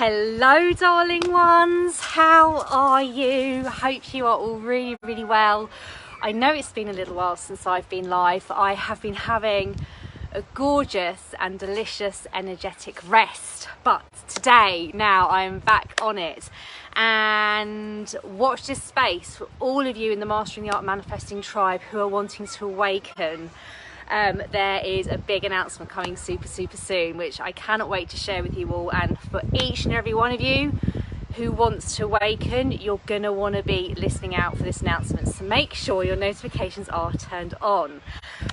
Hello darling ones, how are you? Hope you are all really well. I know it's been a little while since I've been live. I have been having a gorgeous and delicious energetic rest, but today now I am back on it. And watch this space for all of you in the Mastering the Art of Manifesting tribe who are wanting to awaken. There is a big announcement coming super soon, which I cannot wait to share with you all. And for each and every one of you who wants to awaken, you're gonna want to be listening out for this announcement, so make sure your notifications are turned on.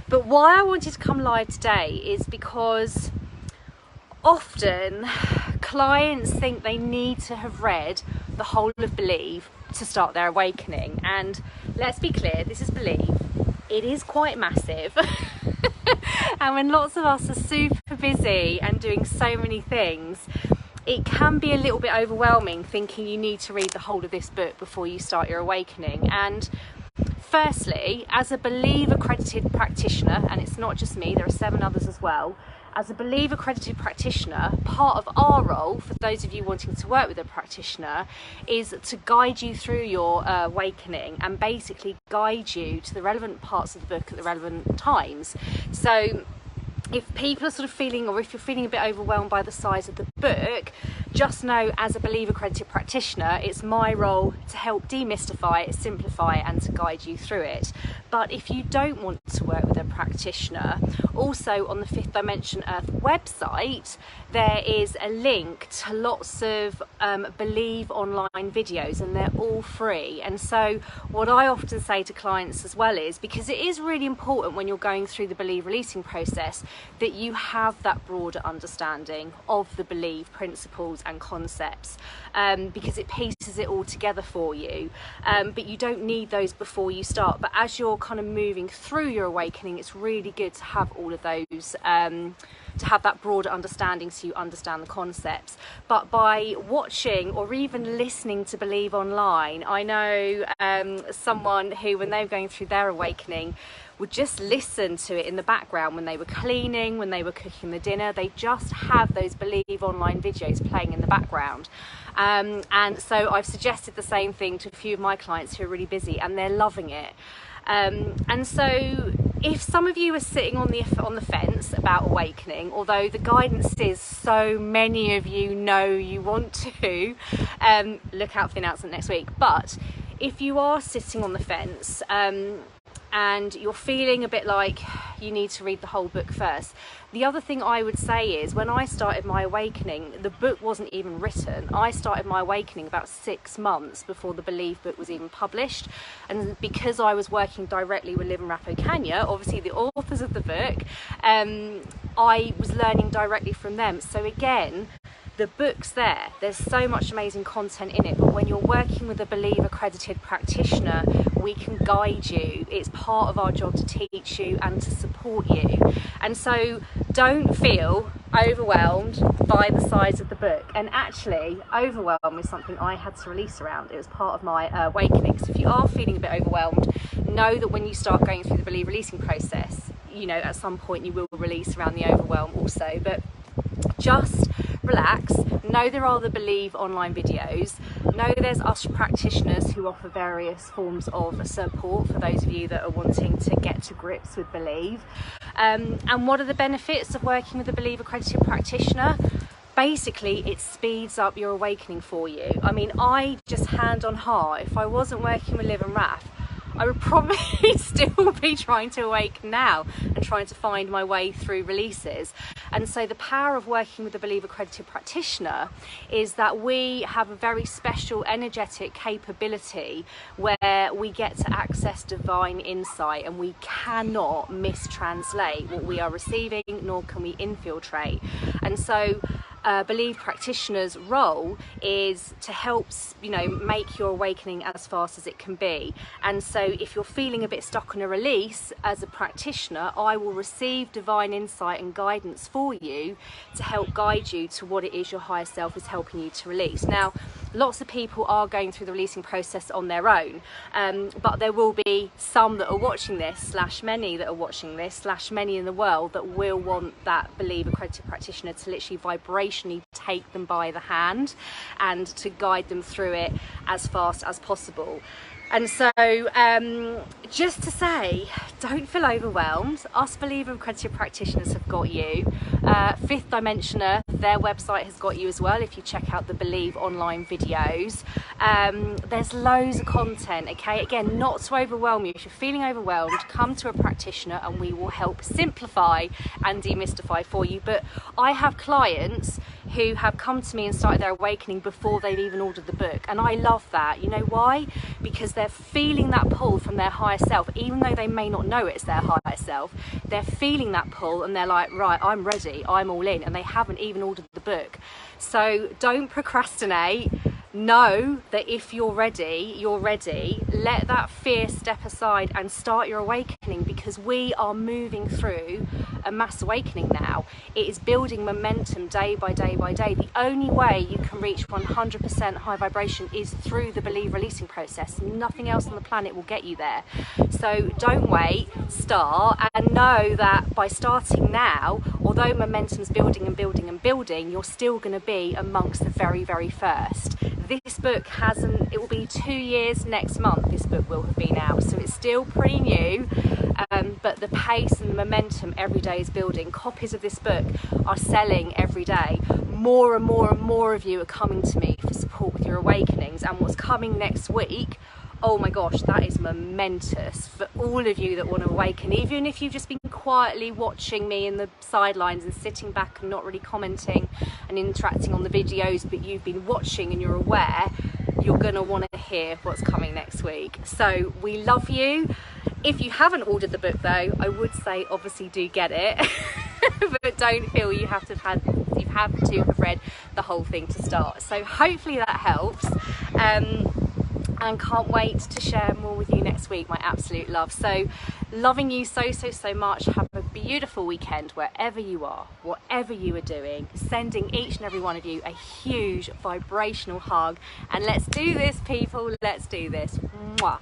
But why I wanted to come live today is because often clients think they need to have read the whole of Believe to start their awakening, and let's be clear, this is Believe. It is quite massive. And when lots of us are super busy and doing so many things, it can be a little bit overwhelming thinking you need to read the whole of this book before you start your awakening. And firstly, as a Believe accredited practitioner, and it's not just me, there are 7 others as well, as a Believe accredited practitioner, part of our role, for those of you wanting to work with a practitioner, is to guide you through your awakening and basically guide you to the relevant parts of the book at the relevant times. So if people are sort of feeling, or if you're feeling a bit overwhelmed by the size of the book, just know as a Believe accredited practitioner, it's my role to help demystify it, simplify it, and to guide you through it. But if you don't want to work with a practitioner, also on the Fifth Dimension Earth website, there is a link to lots of Believe online videos, and they're all free. And so what I often say to clients as well is, because it is really important when you're going through the Believe releasing process, that you have that broader understanding of the Believe principles and concepts, because it pieces it all together for you. But you don't need those before you start. But as you're kind of moving through your awakening, it's really good to have all of those, to have that broader understanding so you understand the concepts. But by watching or even listening to Believe online, I know someone who, when they were going through their awakening, would just listen to it in the background when they were cleaning, when they were cooking the dinner. They just have those Believe online videos playing in the background. And so I've suggested the same thing to a few of my clients who are really busy, and they're loving it. And so if some of you are sitting on the fence about awakening, although the guidance is so many of you know you want to, look out for the announcement next week. But if you are sitting on the fence, and you're feeling a bit like you need to read the whole book first, the other thing I would say is, when I started my awakening, the book wasn't even written. I started my awakening about 6 months before the Believe book was even published. And because I was working directly with Liv and Rappo Kanya, obviously the authors of the book, I was learning directly from them. So again, the book's there's so much amazing content in it, but when you're working with a Believe accredited practitioner, we can guide you. It's part of our job to teach you and to support you. And so don't feel overwhelmed by the size of the book. And actually, overwhelm is something I had to release around. It was part of my awakening. So if you are feeling a bit overwhelmed, know that when you start going through the Believe releasing process, you know, at some point you will release around the overwhelm also. But just relax, know there are the Believe online videos, know there's us practitioners who offer various forms of support for those of you that are wanting to get to grips with Believe. And what are the benefits of working with a Believe accredited practitioner? Basically, it speeds up your awakening for you. I mean, I just hand on heart, if I wasn't working with Liv and Raph, I would probably still be trying to awaken now and trying to find my way through releases. And so the power of working with a Believe accredited practitioner is that we have a very special energetic capability where we get to access divine insight, and we cannot mistranslate what we are receiving, nor can we infiltrate. And so Believe practitioner's role is to help, you know, make your awakening as fast as it can be. And so if you're feeling a bit stuck on a release, as a practitioner, I will receive divine insight and guidance for you to help guide you to what it is your higher self is helping you to release. Now, lots of people are going through the releasing process on their own, but there will be some that are watching this, / many that are watching this, / many in the world that will want that Believe accredited practitioner to literally vibration unconditionally take them by the hand and to guide them through it as fast as possible. And so just to say, don't feel overwhelmed. Us Believer Accredited Practitioners have got you. Fifth Dimensioner, their website has got you as well if you check out the Believe online videos. There's loads of content, okay? Again, not to overwhelm you. If you're feeling overwhelmed, come to a practitioner and we will help simplify and demystify for you. But I have clients who have come to me and started their awakening before they've even ordered the book, and I love that. You know why? Because they're feeling that pull from their higher self, even though they may not know it's their higher self. They're feeling that pull and they're like, right, I'm ready, I'm all in, and they haven't even ordered the book. So don't procrastinate. Know that if you're ready, you're ready. Let that fear step aside and start your awakening, because we are moving through a mass awakening now. It is building momentum day by day by day. The only way you can reach 100% high vibration is through the Believe releasing process. Nothing else on the planet will get you there. So don't wait, start, and know that by starting now, although momentum's building and building and building, you're still going to be amongst the very, very first. This book it will be 2 years next month, this book will have been out, so it's still pretty new, but the pace and the momentum every day is building. Copies of this book are selling every day. More and more and more of you are coming to me for support with your awakenings, and what's coming next week, oh my gosh, that is momentous for all of you that want to awaken. Even if you've just been quietly watching me in the sidelines and sitting back and not really commenting and interacting on the videos, but you've been watching and you're aware, you're going to want to hear what's coming next week. So we love you. If you haven't ordered the book though, I would say obviously do get it, but don't feel you have to have read the whole thing to start. So hopefully that helps. And can't wait to share more with you next week, my absolute love. So loving you so much. Have a beautiful weekend wherever you are, whatever you are doing. Sending each and every one of you a huge vibrational hug, and let's do this, people. Let's do this. Mwah.